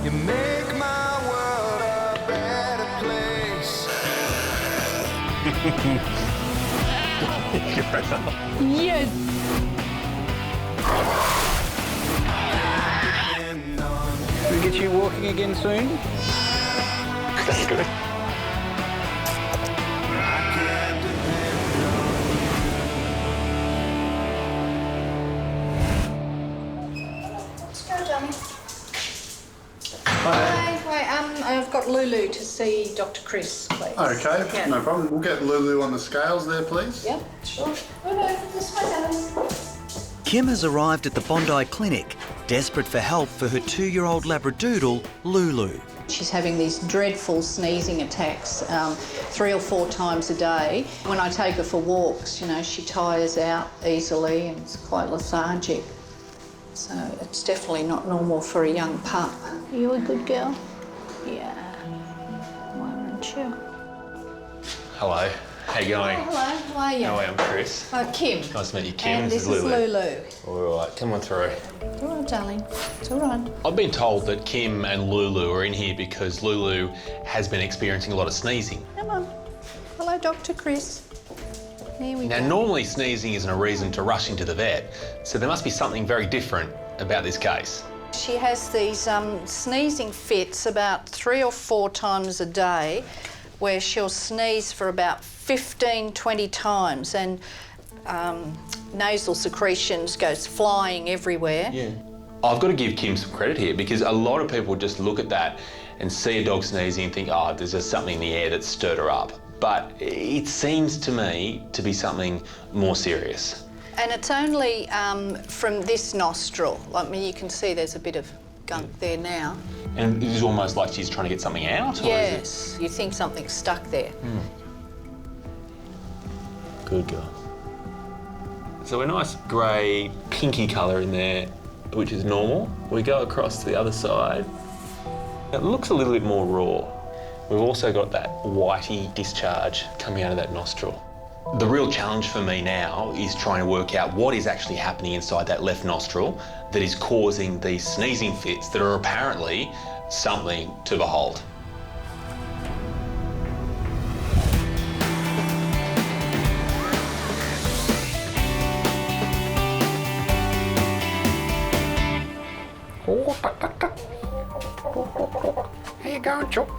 You make my world a better place. Yes. Can we get you walking again soon? That's good. Let's go, darling. Hi. I've got Lulu to see Dr. Chris, please. Okay, Yeah. no problem. We'll get Lulu on the scales there, please. Yep, sure. Lulu, this way, darling. Kim has arrived at the Bondi Clinic, desperate for help for her 2-year-old labradoodle, Lulu. She's having these dreadful sneezing attacks 3 or 4 times a day. When I take her for walks, you know, she tires out easily and is quite lethargic. So it's definitely not normal for a young pup. Are you a good girl? Yeah. Why aren't you? Hello. How you going? Oh, hello, how are you? How are you? I'm Chris. Kim. Nice to meet you, Kim. And this is Lulu. All right, come on through. It's all right, darling. It's all right. I've been told that Kim and Lulu are in here because Lulu has been experiencing a lot of sneezing. Come on. Hello, Dr. Chris. Here we Now, go. normally sneezing isn't a reason to rush into the vet, so there must be something very different about this case. She has these sneezing fits about 3 or 4 times a day where she'll sneeze for about 15, 20 times and nasal secretions goes flying everywhere. Yeah. I've got to give Kim some credit here because a lot of people just look at that and see a dog sneezing and think, oh, there's just something in the air that stirred her up. But it seems to me to be something more serious. And it's only from this nostril. I mean, you can see there's a bit of gunk there now. And it is almost like she's trying to get something out? Or Yes, you think something's stuck there. Good girl. So a nice grey, pinky colour in there, which is normal. We go across to the other side. It looks a little bit more raw. We've also got that whitey discharge coming out of that nostril. The real challenge for me now is trying to work out what is actually happening inside that left nostril that is causing these sneezing fits that are apparently something to behold. How you going, Chuck?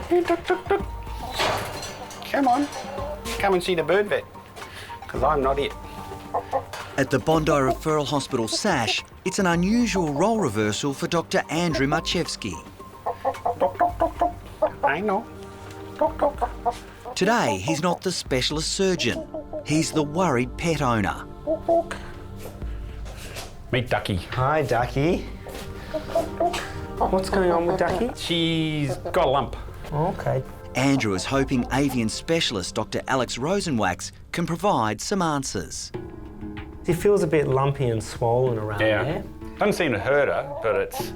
Hey, duck, duck, duck. Come on. Come and see the bird vet, because I'm not it. At the Bondi Referral Hospital SASH, it's an unusual role reversal for Dr. Andrew Marchevsky. I know. Today, he's not the specialist surgeon. He's the worried pet owner. Meet Ducky. Hi, Ducky. What's going on with Ducky? She's got a lump. Okay. Andrew is hoping avian specialist Dr. Alex Rosenwax can provide some answers. It feels a bit lumpy and swollen around there. Doesn't seem to hurt her, but it's...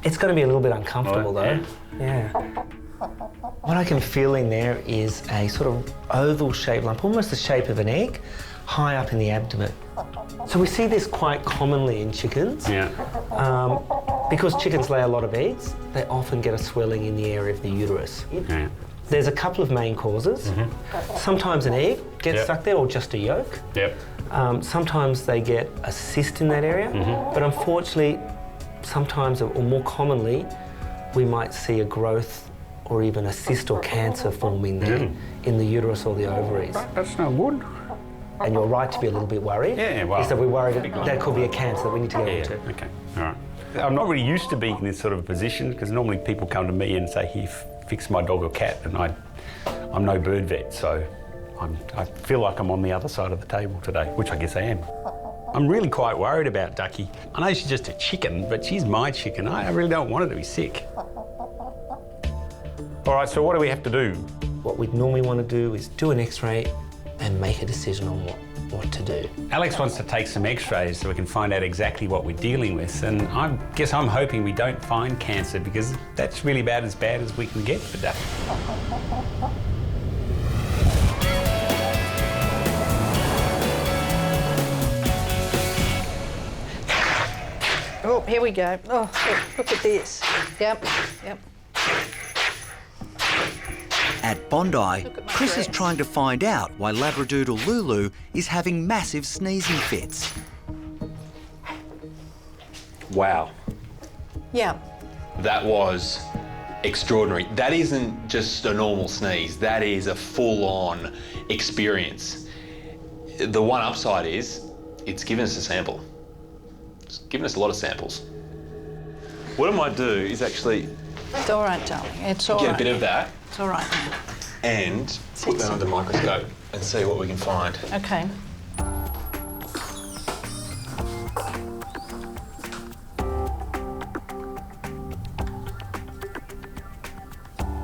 It's going to be a little bit uncomfortable though. Yeah. What I can feel in there is a sort of oval-shaped lump, almost the shape of an egg, high up in the abdomen. So we see this quite commonly in chickens. Yeah. Because chickens lay a lot of eggs, they often get a swelling in the area of the uterus. Yeah. There's a couple of main causes. Sometimes an egg gets stuck there or just a yolk. Yep. Sometimes they get a cyst in that area, but unfortunately, sometimes, or more commonly, we might see a growth or even a cyst or cancer forming there in the uterus or the ovaries. That's no good. And you're right to be a little bit worried. Yeah, well... Is that we're worried that could be a cancer that we need to go into. Okay, all right. I'm not really used to being in this sort of position because normally people come to me and say, here, fix my dog or cat, and I'm no bird vet, so I feel like I'm on the other side of the table today, which I guess I am. I'm really quite worried about Ducky. I know she's just a chicken, but she's my chicken. I really don't want her to be sick. All right, so what do we have to do? What we'd normally want to do is do an X-ray and make a decision on what to do. Alex wants to take some x-rays so we can find out exactly what we're dealing with, and I guess I'm hoping we don't find cancer because that's really about as bad as we can get for Ducky. Oh, here we go. Oh, look at this. Yep. At Bondi, Chris is trying to find out why labradoodle Lulu is having massive sneezing fits. Wow. Yeah. That was extraordinary. That isn't just a normal sneeze. That is a full-on experience. The one upside is it's given us a sample. It's given us a lot of samples. What I might do is actually It's all right, darling. It's all get right. a bit of that It's all right now. and put that under the microscope and see what we can find. Okay.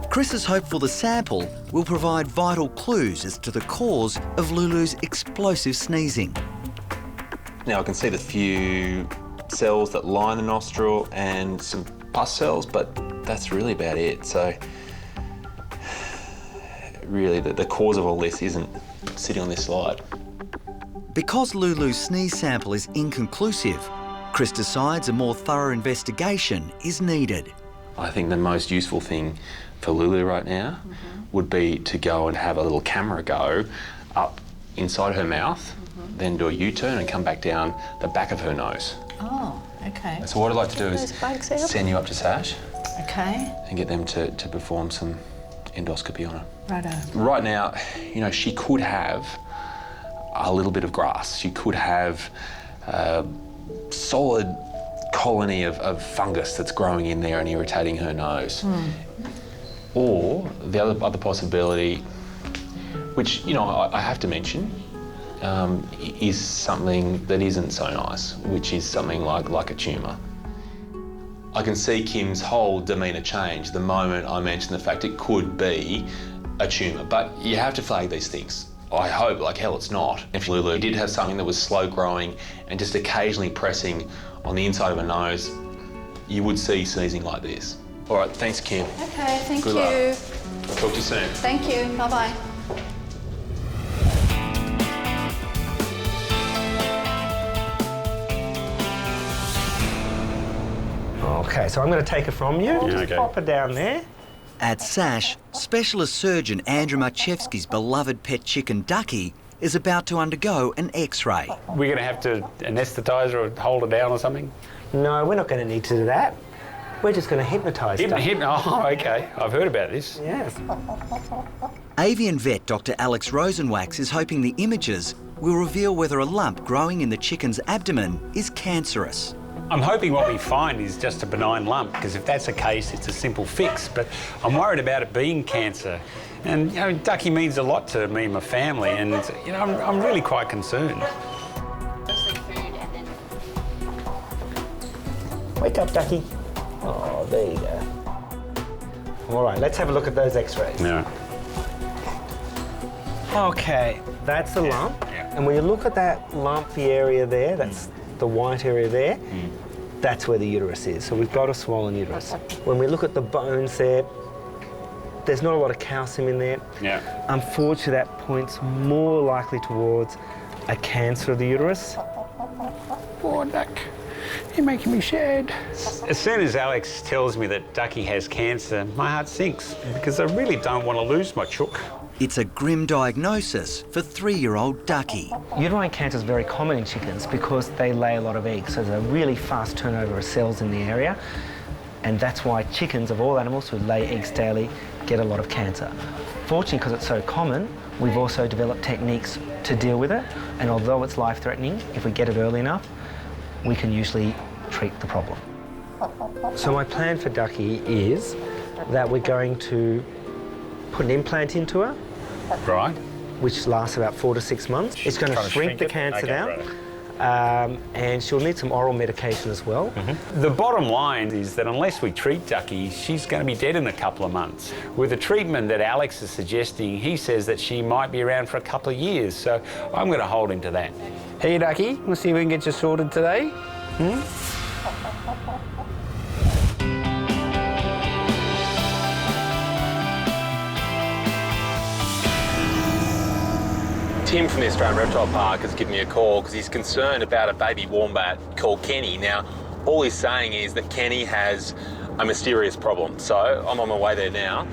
Chris is hopeful the sample will provide vital clues as to the cause of Lulu's explosive sneezing. Now I can see the few cells that line the nostril and some pus cells, but that's really about it. So really the cause of all this isn't sitting on this slide. Because Lulu's sneeze sample is inconclusive, Chris decides a more thorough investigation is needed. I think the most useful thing for Lulu right now would be to go and have a little camera go up inside her mouth, then do a U-turn and come back down the back of her nose. Oh, okay. So what I'd like to do Those is bugs out? send you up to Sash Okay. and get them to perform some endoscopy on her. Righto. Right now, you know, she could have a little bit of grass. She could have a solid colony of fungus that's growing in there and irritating her nose. Or the other possibility, which, you know, I have to mention, is something that isn't so nice, which is something like a tumour. I can see Kim's whole demeanour change the moment I mention the fact it could be a tumour, but you have to flag these things. I hope like hell it's not. If Lulu did have something that was slow growing and just occasionally pressing on the inside of her nose, you would see sneezing like this. All right, thanks, Kim. Okay, thank Good you. luck. Talk to you soon. Thank you. Bye-bye. Okay, so I'm going to take her from you. Just okay. pop her down there. At Sash, specialist surgeon Andrew Marchevsky's beloved pet chicken Ducky is about to undergo an X-ray. We're going to have to anaesthetise her or hold her down or something? No, we're not going to need to do that. We're just going to hypnotise her. Oh, okay. I've heard about this. Yes. Avian vet Dr. Alex Rosenwax is hoping the images will reveal whether a lump growing in the chicken's abdomen is cancerous. I'm hoping what we find is just a benign lump, because if that's the case, it's a simple fix. But I'm worried about it being cancer. And, you know, Ducky means a lot to me and my family, and, you know, I'm really quite concerned. Mostly food and then Wake up, Ducky. Oh, there you go. All right, let's have a look at those X-rays. Yeah. Okay, that's the lump. Yeah. And when you look at that lumpy area there, that's the white area there, that's where the uterus is. So we've got a swollen uterus. When we look at the bones there, there's not a lot of calcium in there. Yeah. Unfortunately, that points more likely towards a cancer of the uterus. Poor Duck. You're making me sad. As soon as Alex tells me that Ducky has cancer, my heart sinks, because I really don't want to lose my chook. It's a grim diagnosis for 3-year-old Ducky. Uterine cancer is very common in chickens because they lay a lot of eggs, so there's a really fast turnover of cells in the area, and that's why chickens of all animals who lay eggs daily get a lot of cancer. Fortunately, because it's so common, we've also developed techniques to deal with it, and although it's life-threatening, if we get it early enough, we can usually treat the problem. So my plan for Ducky is that we're going to put an implant into her, Right. which lasts about 4 to 6 months. It's going to Trying to shrink the it? cancer Okay, down, right. and she'll need some oral medication as well. The bottom line is that unless we treat Ducky, she's going to be dead in a couple of months. With the treatment that Alex is suggesting, he says that she might be around for a couple of years, so I'm going to hold him to that. Hey, Ducky, we'll see if we can get you sorted today. Tim from the Australian Reptile Park has given me a call because he's concerned about a baby wombat called Kenny. Now, All he's saying is that Kenny has a mysterious problem. So I'm on my way there now,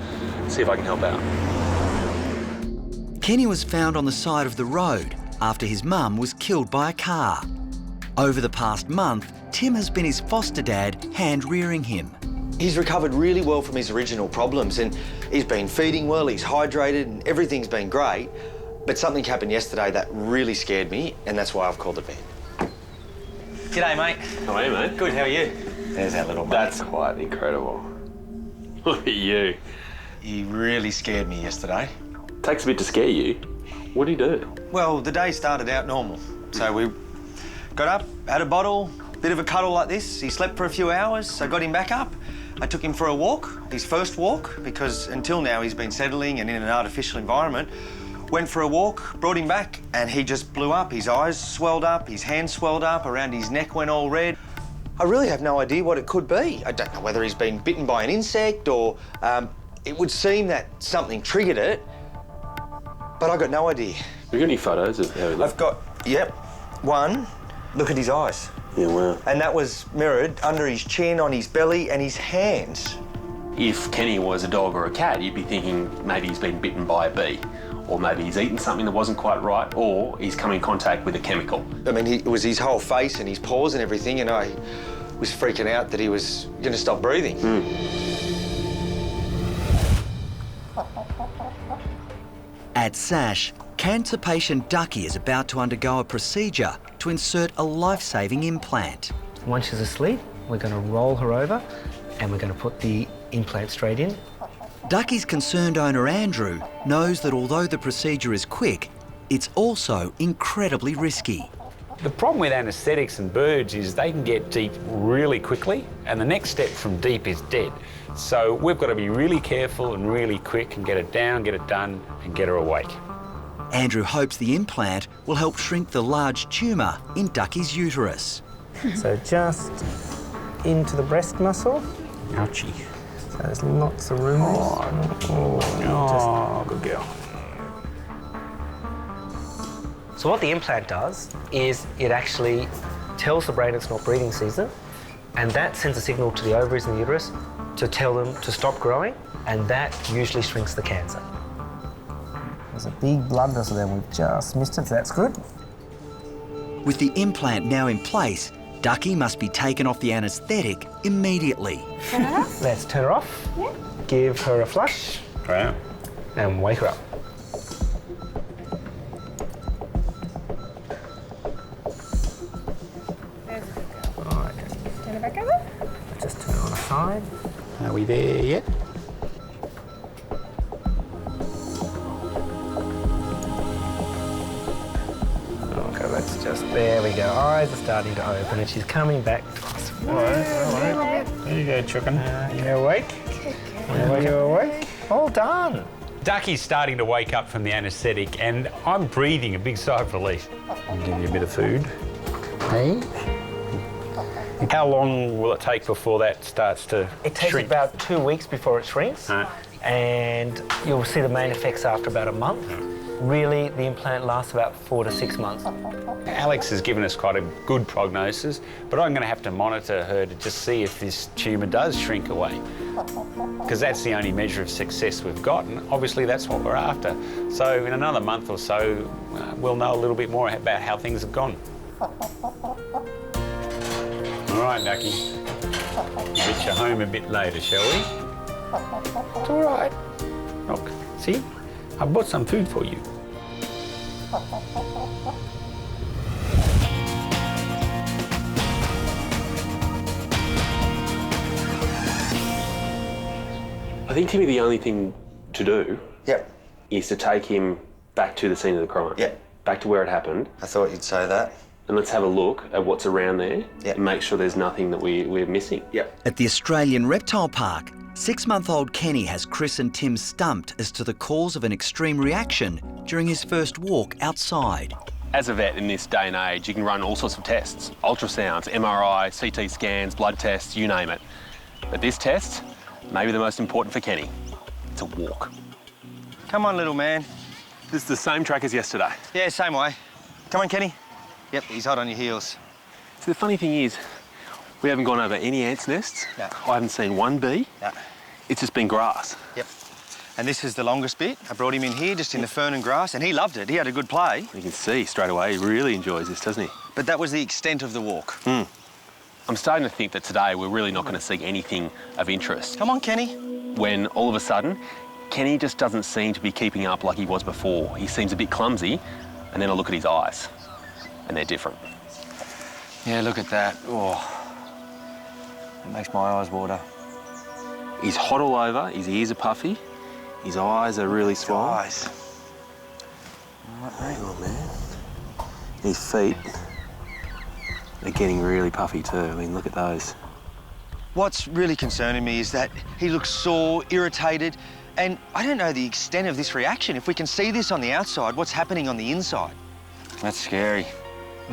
see if I can help out. Kenny was found on the side of the road after his mum was killed by a car. Over the past month, Tim has been his foster dad hand-rearing him. He's recovered really well from his original problems and he's been feeding well, he's hydrated and everything's been great. But something happened yesterday that really scared me and that's why I've called the vet. G'day, mate. How are you, mate? Good, how are you? There's our little mate. That's quite incredible. Look at you. He really scared me yesterday. Takes a bit to scare you. What do you do? Well, the day started out normal. So we got up, had a bottle, bit of a cuddle like this. He slept for a few hours, so got him back up. I took him for a walk, his first walk, because until now he's been settling and in an artificial environment. Went for a walk, brought him back, and he just blew up. His eyes swelled up, his hands swelled up, around his neck went all red. I really have no idea what it could be. I don't know whether he's been bitten by an insect or it would seem that something triggered it, but I got no idea. Have you got any photos of how he looked? I've got, yep, one. Look at his eyes. Yeah, wow. And that was mirrored under his chin, on his belly, and his hands. If Kenny was a dog or a cat, you'd be thinking maybe he's been bitten by a bee, or maybe he's eaten something that wasn't quite right, or he's come in contact with a chemical. I mean, it was his whole face and his paws and everything, and I was freaking out that he was going to stop breathing. At SASH, cancer patient Ducky is about to undergo a procedure to insert a life-saving implant. Once she's asleep, we're going to roll her over and we're going to put the implant straight in. Ducky's concerned owner Andrew knows that although the procedure is quick, it's also incredibly risky. The problem with anaesthetics and birds is they can get deep really quickly, and the next step from deep is dead. So we've got to be really careful and really quick and get it down, get it done, and get her awake. Andrew hopes the implant will help shrink the large tumour in Ducky's uterus. So just into the breast muscle. Ouchie. So there's lots of room. Oh, good girl. So what the implant does is it actually tells the brain it's not breeding season, and that sends a signal to the ovaries and the uterus to tell them to stop growing, and that usually shrinks the cancer. There's a big blood vessel there, we've just missed it, so that's good. With the implant now in place, Ducky must be taken off the anaesthetic immediately. Let's turn her off, give her a flush, Right. and wake her up. Turn it back over. Just turn her on the side. Are we there yet? Okay, let's just, there we go. Eyes are starting to open and she's coming back to us. All right. There you go, chicken. You awake? You awake? All done. Ducky's starting to wake up from the anaesthetic, and I'm breathing a big sigh of relief. I'll give you a bit of food. Hey? How long will it take before that starts to It takes shrink? about 2 weeks before it shrinks, and you'll see the main effects after about a month. Really, the implant lasts about 4 to 6 months. Alex has given us quite a good prognosis, but I'm going to have to monitor her to just see if this tumour does shrink away, because that's the only measure of success we've got, and obviously that's what we're after. So in another month or so, we'll know a little bit more about how things have gone. All right, Ducky. Get you home a bit later, shall we? It's all right. Look, see? I bought some food for you. I think, Timmy, the only thing to do Yep. is to take him back to the scene of the crime. Yep. Back to where it happened. I thought you'd say that. And let's have a look at what's around there Yep. and make sure there's nothing that we're missing. Yep. At the Australian Reptile Park, 6-month-old Kenny has Chris and Tim stumped as to the cause of an extreme reaction during his first walk outside. As a vet in this day and age, you can run all sorts of tests. Ultrasounds, MRI, CT scans, blood tests, you name it. But this test may be the most important for Kenny. It's a walk. Come on, little man. This is the same track as yesterday. Yeah, same way. Come on, Kenny. Yep, he's hot on your heels. So the funny thing is, We haven't gone over any ants' nests. No. I haven't seen one bee. No. It's just been grass. Yep. And this is the longest bit. I brought him in here just in the fern and grass, and he loved it. He had a good play. You can see straight away he really enjoys this, doesn't he? But that was the extent of the walk. I'm starting to think that today we're really not going to see anything of interest. Come on, Kenny. When all of a sudden, Kenny just doesn't seem to be keeping up like he was before. He seems a bit clumsy, and then I look at his eyes, and they're different. Yeah, look at that. Oh, it makes my eyes water. He's hot all over, his ears are puffy, his eyes are really swollen. Eyes. Hang on, man. His feet, they're getting really puffy too. I mean, look at those. What's really concerning me is that he looks sore, irritated, and I don't know the extent of this reaction. If we can see this on the outside, what's happening on the inside? That's scary.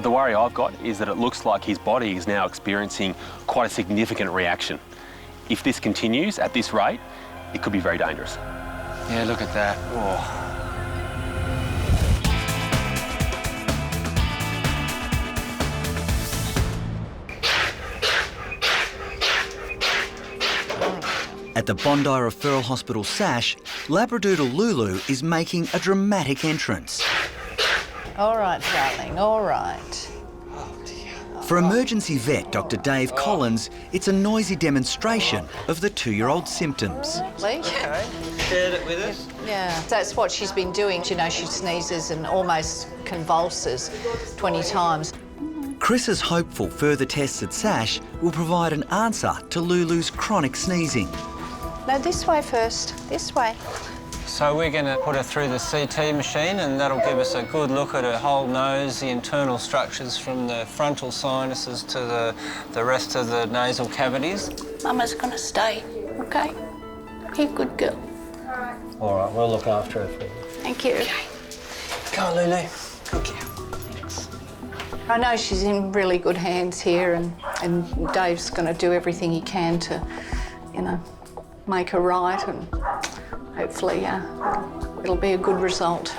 The worry I've got is that it looks like his body is now experiencing quite a significant reaction. If this continues at this rate, it could be very dangerous. Yeah, look at that. Oh. At the Bondi Referral Hospital SASH, labradoodle Lulu is making a dramatic entrance. All right, darling, all right. For emergency vet Dr. Dave Collins, it's a noisy demonstration of the 2-year-old's symptoms. Please? Shared it with us? Yeah, that's what she's been doing. You know, she sneezes and almost convulses 20 times. Chris is hopeful further tests at SASH will provide an answer to Lulu's chronic sneezing. No, this way first, this way. So we're going to put her through the CT machine, and that'll give us a good look at her whole nose, the internal structures from the frontal sinuses to the rest of the nasal cavities. Mama's going to stay, OK? Be a good girl. All right, we'll look after her for you. Thank you. Okay. Go on, Lulu. Good girl. Thanks. I know she's in really good hands here, and Dave's going to do everything he can to, you know, make her right, and hopefully it'll be a good result.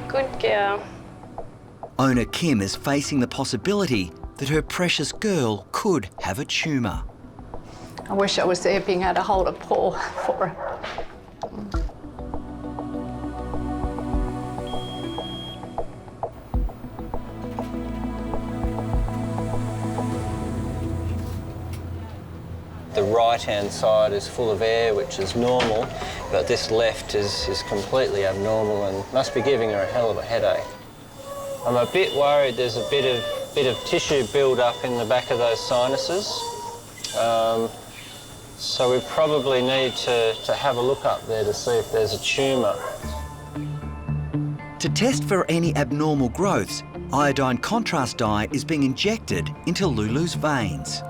Good girl. Owner Kim is facing the possibility that her precious girl could have a tumour. I wish I was there being able to hold a paw for her. The right-hand side is full of air, which is normal, but this left is completely abnormal and must be giving her a hell of a headache. I'm a bit worried there's a bit of tissue build-up in the back of those sinuses. So we probably need to have a look up there to see if there's a tumour. To test for any abnormal growths, iodine contrast dye is being injected into Lulu's veins.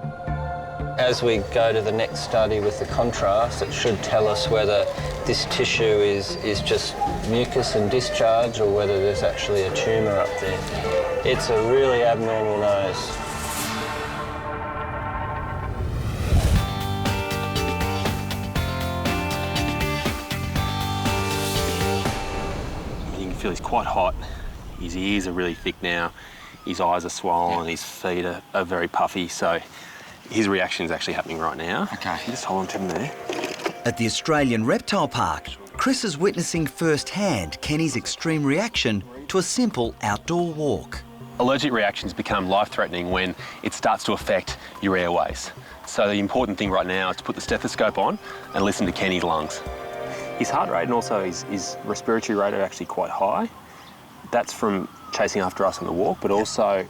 As we go to the next study with the contrast, it should tell us whether this tissue is just mucus and discharge or whether there's actually a tumour up there. It's a really abnormal nose. You can feel he's quite hot. His ears are really thick now. His eyes are swollen, his feet are very puffy, so his reaction is actually happening right now. Okay. Just hold on to him there. At the Australian Reptile Park, Chris is witnessing firsthand Kenny's extreme reaction to a simple outdoor walk. Allergic reactions become life-threatening when it starts to affect your airways. So the important thing right now is to put the stethoscope on and listen to Kenny's lungs. His heart rate and also his respiratory rate are actually quite high. That's from chasing after us on the walk, but also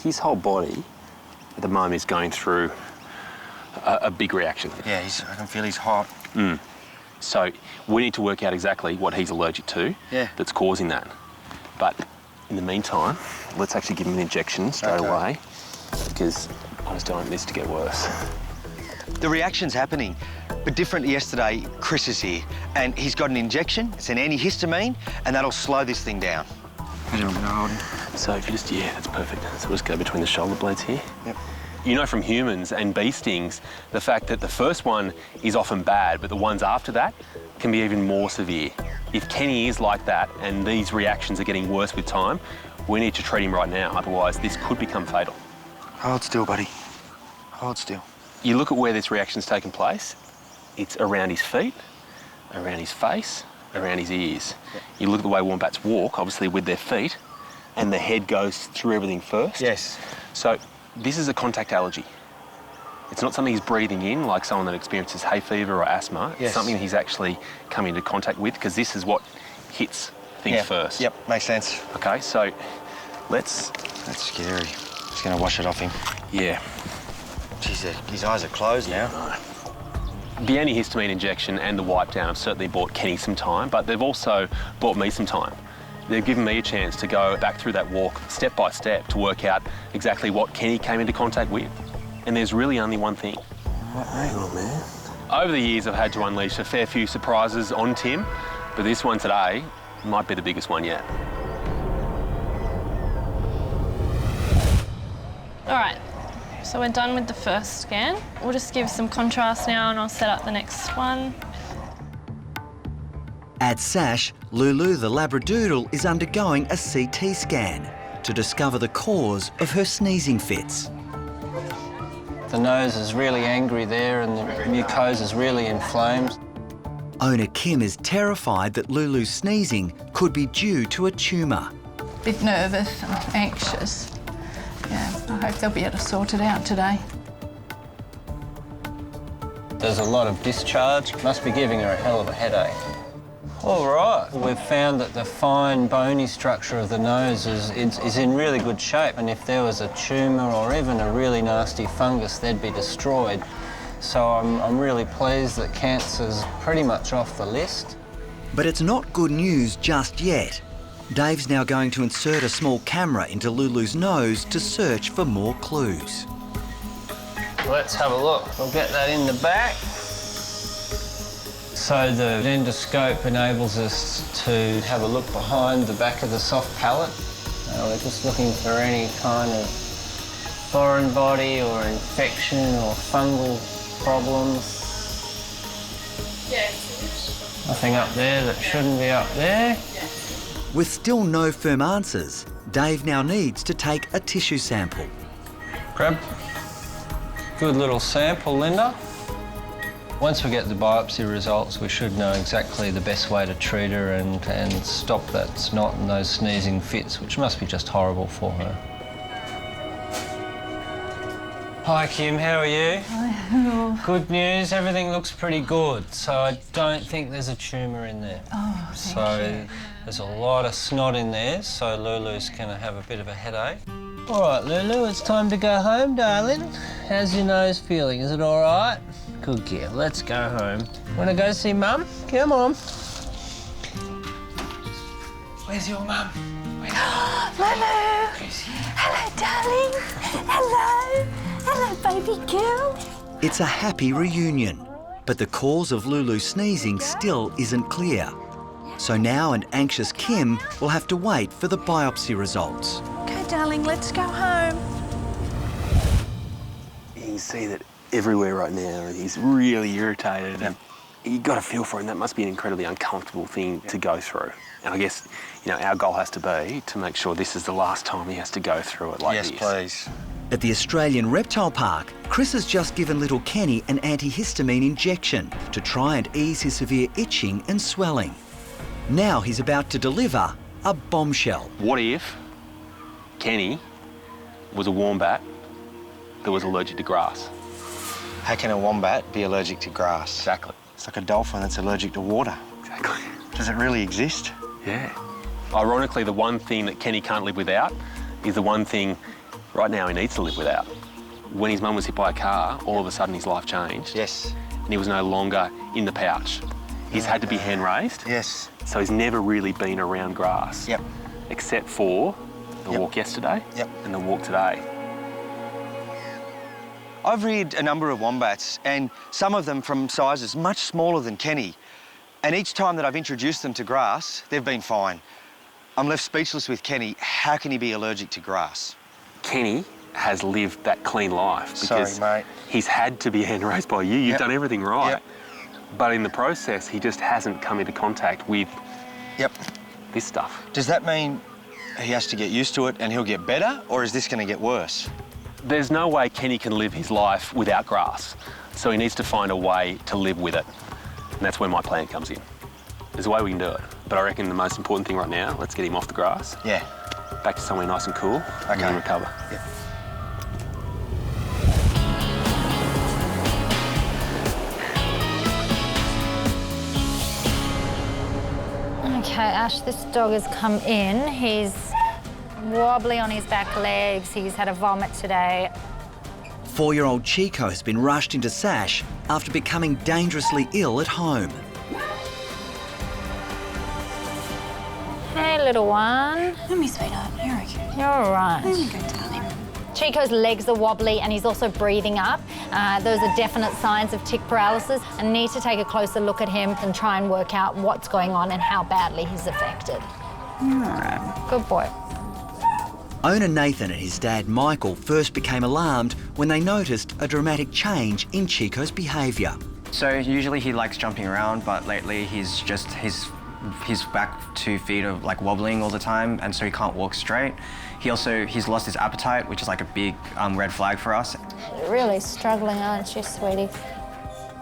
his whole body at the moment is going through a big reaction. Yeah, I can feel he's hot. So we need to work out exactly what he's allergic to that's causing that. But in the meantime, let's actually give him an injection straight away, because I just don't want this to get worse. The reaction's happening, but different to yesterday, Chris is here, and he's got an injection, it's an antihistamine, and that'll slow this thing down. So if you just, that's perfect. So we'll just go between the shoulder blades here. Yep. You know from humans and bee stings, the fact that the first one is often bad, but the ones after that can be even more severe. If Kenny is like that and these reactions are getting worse with time, We need to treat him right now, otherwise this could become fatal. Hold still, buddy. Hold still. You look at where this reaction's taken place, it's around his feet, around his face, around his ears. You look at the way wombats walk, obviously with their feet, and the head goes through everything first. Yes. So this is a contact allergy. It's not something he's breathing in like someone that experiences hay fever or asthma. Yes. It's something that he's actually come into contact with because this is what hits things first. Yep, makes sense. Okay, so let's... That's scary. Just going to wash it off him. Yeah. Jeez, his eyes are closed now. The antihistamine injection and the wipe down have certainly bought Kenny some time, but they've also bought me some time. They've given me a chance to go back through that walk step by step to work out exactly what Kenny came into contact with. And there's really only one thing. Hang on, man. Over the years, I've had to unleash a fair few surprises on Tim, but this one today might be the biggest one yet. All right, so we're done with the first scan. We'll just give some contrast now and I'll set up the next one. At SASH, Lulu the labradoodle is undergoing a CT scan to discover the cause of her sneezing fits. The nose is really angry there and the mucosa is really inflamed. Owner Kim is terrified that Lulu's sneezing could be due to a tumour. Bit nervous and anxious. Yeah, I hope they'll be able to sort it out today. There's a lot of discharge. Must be giving her a hell of a headache. All right, we've found that the fine bony structure of the nose is in really good shape, and if there was a tumour or even a really nasty fungus, they'd be destroyed. So I'm really pleased that cancer's pretty much off the list. But it's not good news just yet. Dave's now going to insert a small camera into Lulu's nose to search for more clues. Let's have a look. We'll get that in the back. So the endoscope enables us to have a look behind the back of the soft palate. We're just looking for any kind of foreign body or infection or fungal problems. Nothing up there that shouldn't be up there. With still no firm answers, Dave now needs to take a tissue sample. Grab. Good little sample, Linda. Once we get the biopsy results, we should know exactly the best way to treat her and stop that snot and those sneezing fits, which must be just horrible for her. Hi, Kim, how are you? Hi. Good news, everything looks pretty good, so I don't think there's a tumour in there. Oh, thank you. There's a lot of snot in there, so Lulu's going to have a bit of a headache. All right, Lulu, it's time to go home, darling. How's your nose feeling? Is it all right? Good girl, let's go home. Want to go see Mum? Come on. Where's your mum? Lulu! Hello, darling. Hello. Hello, baby girl. It's a happy reunion, but the cause of Lulu's sneezing still isn't clear. So now an anxious Kim will have to wait for the biopsy results. Okay, darling, let's go home. You can see that everywhere right now, he's really irritated, and you've got to feel for him. That must be an incredibly uncomfortable thing to go through. And I guess, you know, our goal has to be to make sure this is the last time he has to go through it like this. Yes, please. At the Australian Reptile Park, Chris has just given little Kenny an antihistamine injection to try and ease his severe itching and swelling. Now he's about to deliver a bombshell. What if Kenny was a wombat that was allergic to grass? How can a wombat be allergic to grass? Exactly. It's like a dolphin that's allergic to water. Exactly. Does it really exist? Yeah. Ironically, the one thing that Kenny can't live without is the one thing right now he needs to live without. When his mum was hit by a car, all of a sudden his life changed. Yes. And he was no longer in the pouch. He's had to be hand-raised. Yes. So he's never really been around grass. Yep. Except for the walk yesterday and the walk today. I've reared a number of wombats, and some of them from sizes much smaller than Kenny. And each time that I've introduced them to grass, they've been fine. I'm left speechless with Kenny. How can he be allergic to grass? Kenny has lived that clean life because Sorry, mate. he's had to be hand-raised by you. You've done everything right. But in the process, he just hasn't come into contact with this stuff. Does that mean he has to get used to it and he'll get better, or is this going to get worse? There's no way Kenny can live his life without grass, so he needs to find a way to live with it. And that's where my plan comes in. There's a way we can do it, but I reckon the most important thing right now, let's get him off the grass. Yeah. Back to somewhere nice and cool, and then recover. Yeah. Okay, Ash, this dog has come in. He's wobbly on his back legs. He's had a vomit today. 4-year-old Chico has been rushed into SASH after becoming dangerously ill at home. Hey, little one. Let me, sweetheart. You're okay. You're all right. Let me go, darling. Chico's legs are wobbly and he's also breathing up. Those are definite signs of tick paralysis. I need to take a closer look at him and try and work out what's going on and how badly he's affected. All right. Good boy. Owner Nathan and his dad Michael first became alarmed when they noticed a dramatic change in Chico's behaviour. So usually he likes jumping around, but lately he's just his back 2 feet are like wobbling all the time, and so he can't walk straight. He's lost his appetite, which is like a big red flag for us. You're really struggling, aren't you, sweetie?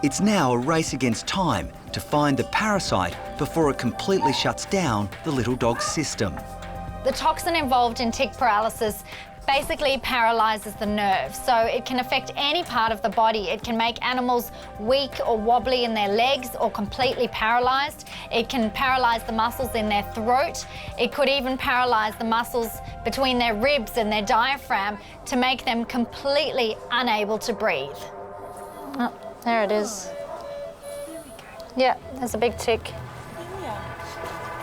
It's now a race against time to find the parasite before it completely shuts down the little dog's system. The toxin involved in tick paralysis basically paralyses the nerves, so it can affect any part of the body. It can make animals weak or wobbly in their legs or completely paralysed. It can paralyse the muscles in their throat. It could even paralyse the muscles between their ribs and their diaphragm to make them completely unable to breathe. Oh, there it is. Yeah, there's a big tick.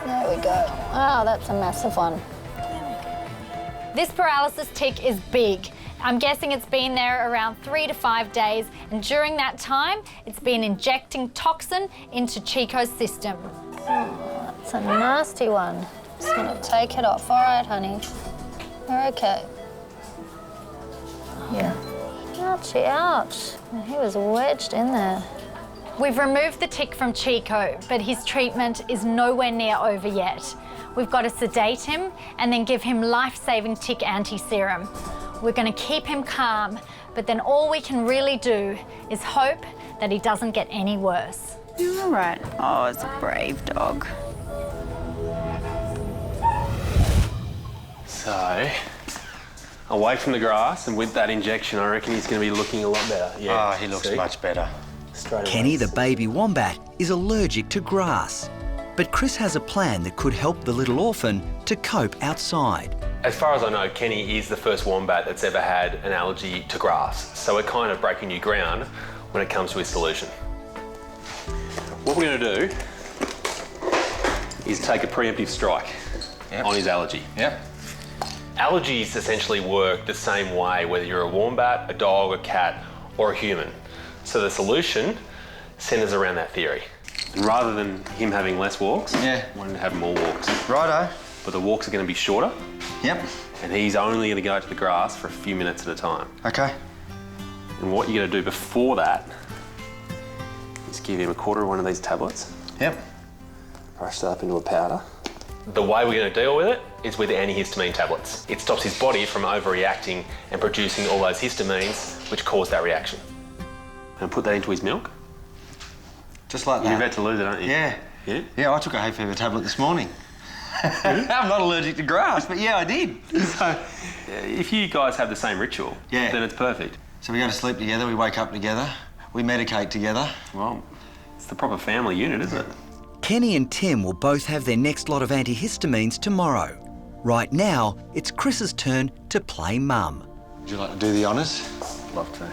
There we go. Oh, that's a massive one. This paralysis tick is big. I'm guessing it's been there around 3 to 5 days, and during that time, it's been injecting toxin into Chico's system. Oh, that's a nasty one. Just gonna take it off. All right, honey. You're okay. Yeah. Ouchie, ouch. He was wedged in there. We've removed the tick from Chico, but his treatment is nowhere near over yet. We've got to sedate him and then give him life-saving tick anti-serum. We're going to keep him calm, but then all we can really do is hope that he doesn't get any worse. You're all right. Oh, it's a brave dog. So, away from the grass, and with that injection, I reckon he's going to be looking a lot better. Yeah. Oh, he looks much better. Straight away. Kenny, the baby wombat, is allergic to grass. But Chris has a plan that could help the little orphan to cope outside. As far as I know, Kenny is the first wombat that's ever had an allergy to grass, so we're kind of breaking new ground when it comes to his solution. What we're going to do is take a preemptive strike on his allergy. Yep. Allergies essentially work the same way whether you're a wombat, a dog, a cat, or a human. So the solution centres around that theory. And rather than him having less walks, I want him to have more walks. Righto. But the walks are going to be shorter. Yep. And he's only going to go to the grass for a few minutes at a time. Okay. And what you're going to do before that is give him a quarter of one of these tablets. Yep. Brush that up into a powder. The way we're going to deal with it is with antihistamine tablets. It stops his body from overreacting and producing all those histamines which cause that reaction. And put that into his milk. Just like that. You're about to lose it, aren't you? Yeah. Yeah? Yeah, I took a hay fever tablet this morning. I'm not allergic to grass, but yeah, I did. So, if you guys have the same ritual, then it's perfect. So we go to sleep together, we wake up together, we medicate together. Well, it's the proper family unit, isn't it? Kenny and Tim will both have their next lot of antihistamines tomorrow. Right now, it's Chris's turn to play mum. Would you like to do the honours? Love to.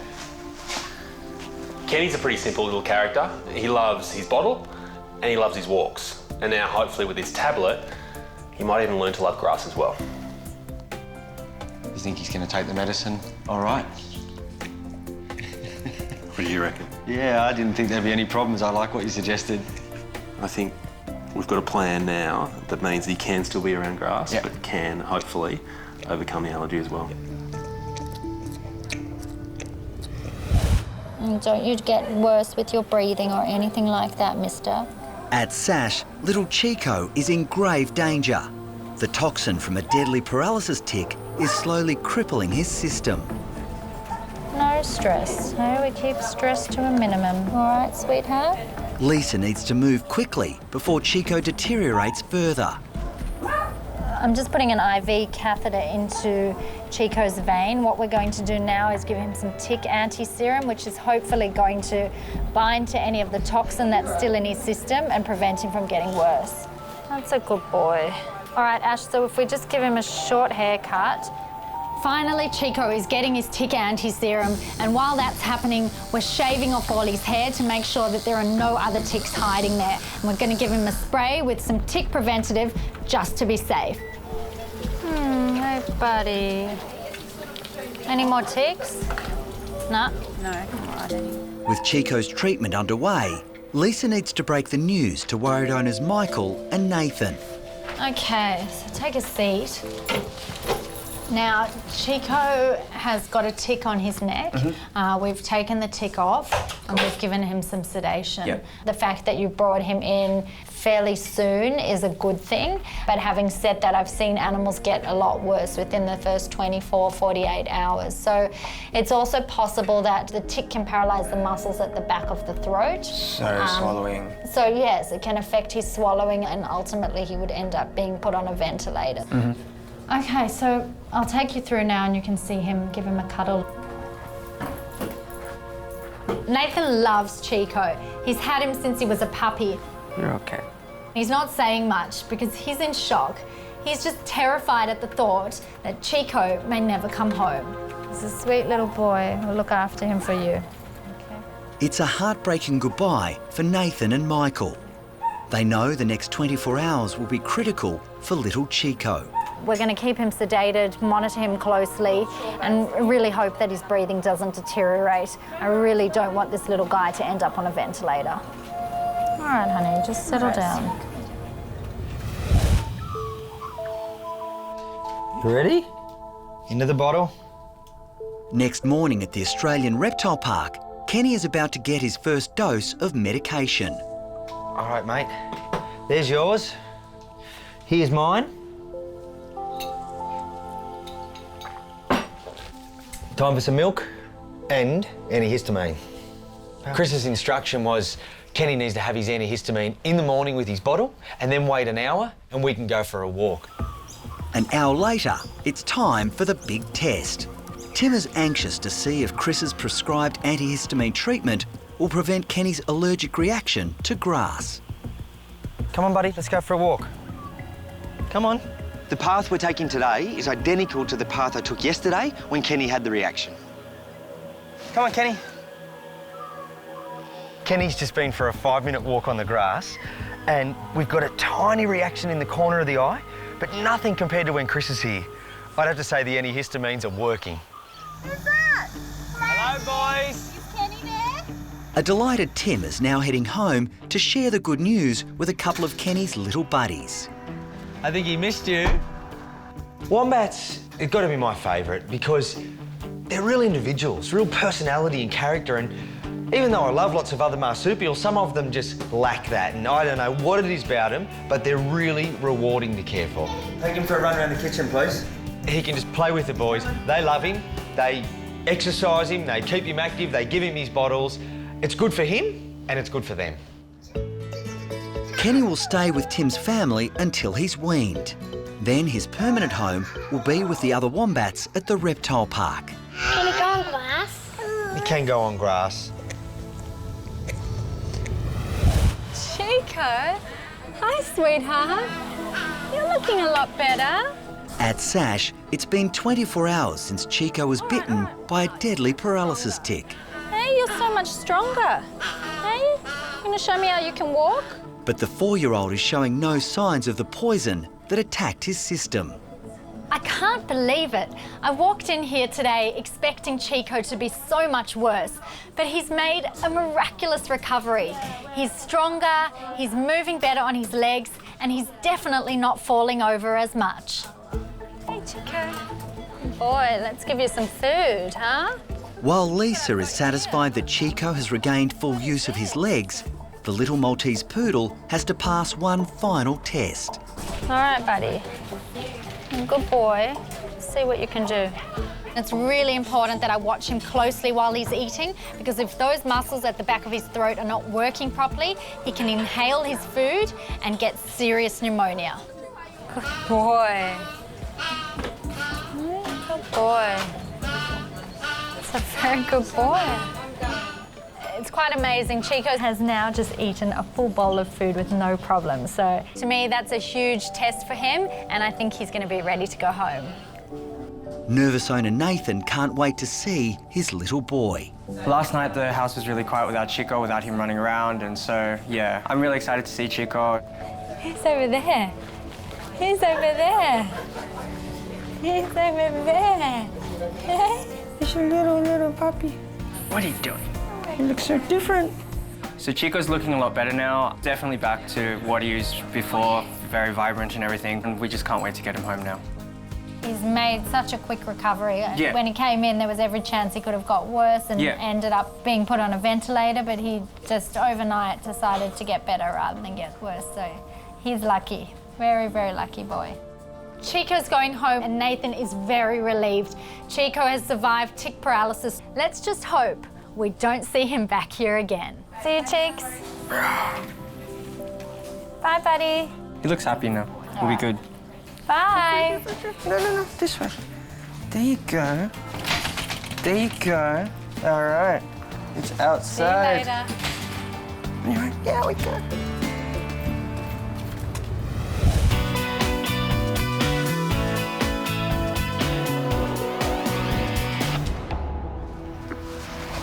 Kenny's a pretty simple little character. He loves his bottle and he loves his walks. And now, hopefully, with his tablet, he might even learn to love grass as well. You think he's going to take the medicine all right? What do you reckon? Yeah, I didn't think there'd be any problems. I like what you suggested. I think we've got a plan now that means he can still be around grass, but can, hopefully, overcome the allergy as well. Don't you get worse with your breathing or anything like that, mister? At SASH, little Chico is in grave danger. The toxin from a deadly paralysis tick is slowly crippling his system. No stress. No, we keep stress to a minimum. All right, sweetheart? Lisa needs to move quickly before Chico deteriorates further. I'm just putting an IV catheter into Chico's vein. What we're going to do now is give him some tick anti-serum, which is hopefully going to bind to any of the toxin that's still in his system and prevent him from getting worse. That's a good boy. All right, Ash, so if we just give him a short haircut. Finally, Chico is getting his tick anti-serum, and while that's happening, we're shaving off all his hair to make sure that there are no other ticks hiding there. And we're going to give him a spray with some tick preventative just to be safe. Hey, buddy. Any more ticks? No? No. All right, Eddie. With Chico's treatment underway, Lisa needs to break the news to worried owners Michael and Nathan. Okay, so take a seat. Now, Chico has got a tick on his neck. We've taken the tick off and we've given him some sedation. Yep. The fact that you brought him in fairly soon is a good thing. But having said that, I've seen animals get a lot worse within the first 24, 48 hours. So it's also possible that the tick can paralyse the muscles at the back of the throat. So swallowing. So yes, it can affect his swallowing and ultimately he would end up being put on a ventilator. Okay, so I'll take you through now and you can see him, give him a cuddle. Nathan loves Chico. He's had him since he was a puppy. You're okay. He's not saying much because he's in shock. He's just terrified at the thought that Chico may never come home. He's a sweet little boy. We'll look after him for you. It's a heartbreaking goodbye for Nathan and Michael. They know the next 24 hours will be critical for little Chico. We're going to keep him sedated, monitor him closely, and really hope that his breathing doesn't deteriorate. I really don't want this little guy to end up on a ventilator. All right, honey, just settle down. You ready? Into the bottle. Next morning at the Australian Reptile Park, Kenny is about to get his first dose of medication. All right, mate. There's yours. Here's mine. Time for some milk and antihistamine. Chris's instruction was Kenny needs to have his antihistamine in the morning with his bottle and then wait an hour and we can go for a walk. An hour later, it's time for the big test. Tim is anxious to see if Chris's prescribed antihistamine treatment will prevent Kenny's allergic reaction to grass. Come on, buddy, let's go for a walk. Come on. The path we're taking today is identical to the path I took yesterday when Kenny had the reaction. Come on, Kenny. Kenny's just been for a 5-minute walk on the grass and we've got a tiny reaction in the corner of the eye, but nothing compared to when Chris is here. I'd have to say the antihistamines are working. Who's that? Hello, boys. Is Kenny there? A delighted Tim is now heading home to share the good news with a couple of Kenny's little buddies. I think he missed you. Wombats have got to be my favourite because they're real individuals, real personality and character, and even though I love lots of other marsupials, some of them just lack that, and I don't know what it is about them, but they're really rewarding to care for. Take him for a run around the kitchen, please. He can just play with the boys. They love him, they exercise him, they keep him active, they give him his bottles. It's good for him and it's good for them. Kenny will stay with Tim's family until he's weaned. Then his permanent home will be with the other wombats at the reptile park. Can he go on glass? He can go on grass. Chico, hi, sweetheart. You're looking a lot better. At Sash, it's been 24 hours since Chico was bitten by a deadly paralysis tick. Hey, you're so much stronger. Hey, you gonna show me how you can walk? But the 4-year-old is showing no signs of the poison that attacked his system. I can't believe it. I walked in here today expecting Chico to be so much worse, but he's made a miraculous recovery. He's stronger, he's moving better on his legs, and he's definitely not falling over as much. Hey, Chico. Boy, let's give you some food, huh? While Lisa is satisfied that Chico has regained full use of his legs, the little Maltese poodle has to pass one final test. All right, buddy. Good boy. See what you can do. It's really important that I watch him closely while he's eating, because if those muscles at the back of his throat are not working properly, he can inhale his food and get serious pneumonia. Good boy. Good boy. It's a very good boy. It's quite amazing. Chico has now just eaten a full bowl of food with no problem. So to me, that's a huge test for him, and I think he's going to be ready to go home. Nervous owner Nathan can't wait to see his little boy. Last night the house was really quiet without Chico, without him running around, and so yeah, I'm really excited to see Chico. He's over there. He's over there. He's over there. It's your little puppy. What are you doing? He looks so different. So Chico's looking a lot better now. Definitely back to what he used before, very vibrant and everything, and we just can't wait to get him home now. He's made such a quick recovery. Yeah. When he came in, there was every chance he could have got worse and Yeah. ended up being put on a ventilator, but he just overnight decided to get better rather than get worse. So he's lucky. Very, very lucky boy. Chico's going home and Nathan is very relieved. Chico has survived tick paralysis. Let's just hope we don't see him back here again. See you, Cheeks. Bye, buddy. He looks happy now. We'll be good. Bye. No, this way. There you go. There you go. All right. It's outside. See you later. Anyway, yeah, we go.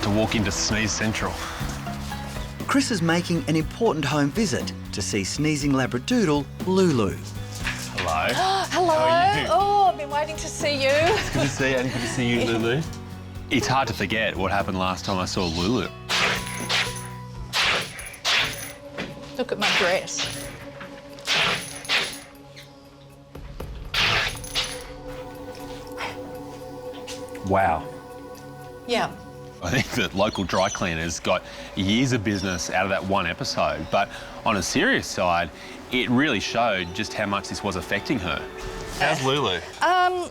To walk into Sneeze Central. Chris is making an important home visit to see sneezing labradoodle Lulu. Hello. Hello. How are you? Oh, I've been waiting to see you. Good to see you, and good to see you, Lulu. It's hard to forget what happened last time I saw Lulu. Look at my dress. Wow. Yeah. I think that local dry cleaners got years of business out of that one episode, but on a serious side, it really showed just how much this was affecting her. How's Lulu?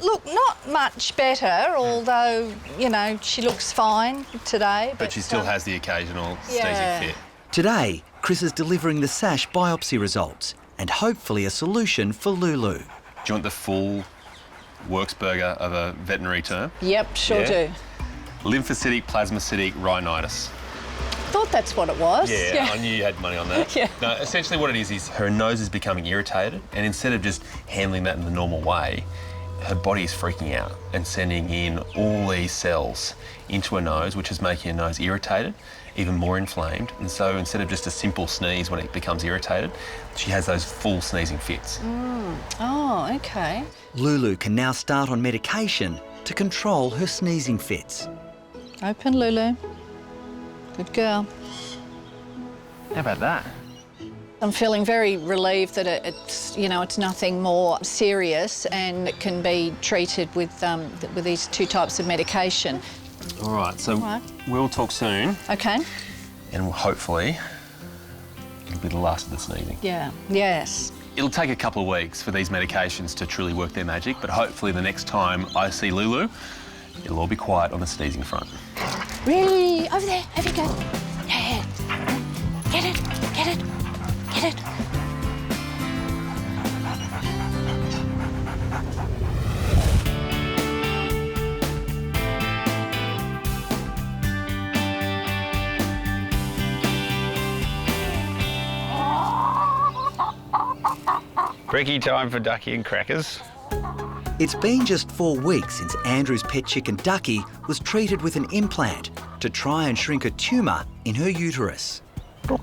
Look, not much better, although, you know, she looks fine today. But she still has the occasional yeah. sneezing fit. Today, Chris is delivering the SASH biopsy results and hopefully a solution for Lulu. Do you want the full works burger of a veterinary term? Yep, sure do. Lymphocytic plasmacytic rhinitis. Thought that's what it was. Yeah, I knew you had money on that. Yeah. No, essentially what it is her nose is becoming irritated, and instead of just handling that in the normal way, her body is freaking out and sending in all these cells into her nose, which is making her nose irritated, even more inflamed. And so instead of just a simple sneeze when it becomes irritated, she has those full sneezing fits. Oh, okay. Lulu can now start on medication to control her sneezing fits. Open, Lulu. Good girl. How about that? I'm feeling very relieved that it's, you know, it's nothing more serious and it can be treated with these two types of medication. All right, so we'll talk soon. Okay. And hopefully it'll be the last of the sneezing. Yeah. Yes. It'll take a couple of weeks for these medications to truly work their magic, but hopefully the next time I see Lulu, it'll all be quiet on the sneezing front. Really? Over there. Over you go. Yeah. Get it. Get it. Get it. Brekkie time for Ducky and crackers. It's been just 4 weeks since Andrew's pet chicken Ducky was treated with an implant to try and shrink a tumour in her uterus. So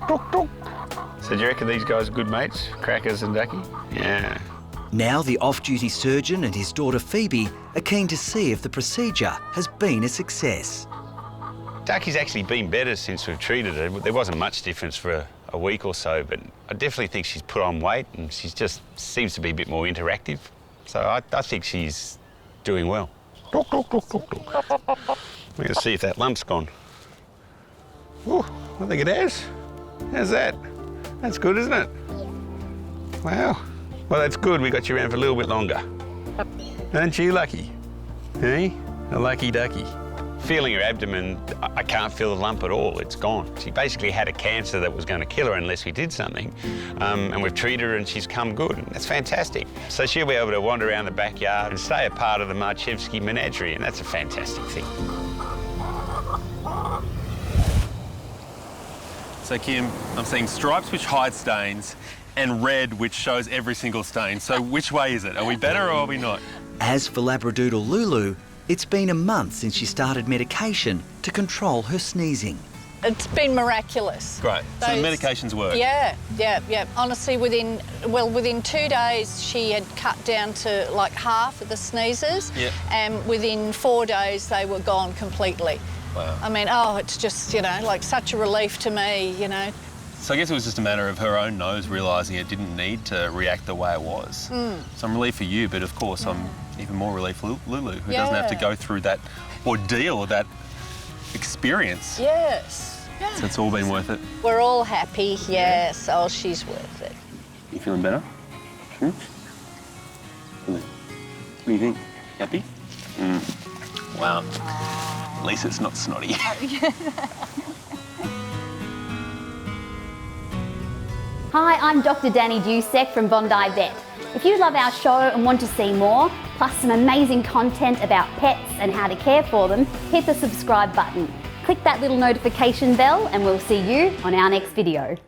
do you reckon these guys are good mates, Crackers and Ducky? Yeah. Now the off-duty surgeon and his daughter Phoebe are keen to see if the procedure has been a success. Ducky's actually been better since we've treated her. There wasn't much difference for a week or so, but I definitely think she's put on weight and she just seems to be a bit more interactive. So I think she's doing well. We're going to see if that lump's gone. Ooh, I think it has. How's that? That's good, isn't it? Wow. Well, that's good. We got you around for a little bit longer. Aren't you lucky? Eh? A lucky ducky. Feeling her abdomen, I can't feel the lump at all. It's gone. She basically had a cancer that was going to kill her unless we did something. And we've treated her and she's come good. That's fantastic. So she'll be able to wander around the backyard and stay a part of the Marchevsky menagerie, and that's a fantastic thing. So Kim, I'm seeing stripes which hide stains and red which shows every single stain. So which way is it? Are we better or are we not? As for labradoodle Lulu, it's been a month since she started medication to control her sneezing. It's been miraculous. Great. So the medications work? Yeah. Honestly, within 2 days, she had cut down to like half of the sneezes. Yeah. And within 4 days, they were gone completely. Wow. I mean, it's just, like such a relief to me, So I guess it was just a matter of her own nose realising it didn't need to react the way it was. So I'm relieved for you, but of course I'm even more relieved for Lulu, who doesn't have to go through that ordeal or that experience. Yes. So it's all been worth it. We're all happy, yes. Oh, she's worth it. You feeling better? What do you think? Happy? Wow. At least it's not snotty. Hi, I'm Dr. Danny Dusek from Bondi Vet. If you love our show and want to see more, plus some amazing content about pets and how to care for them, hit the subscribe button. Click that little notification bell and we'll see you on our next video.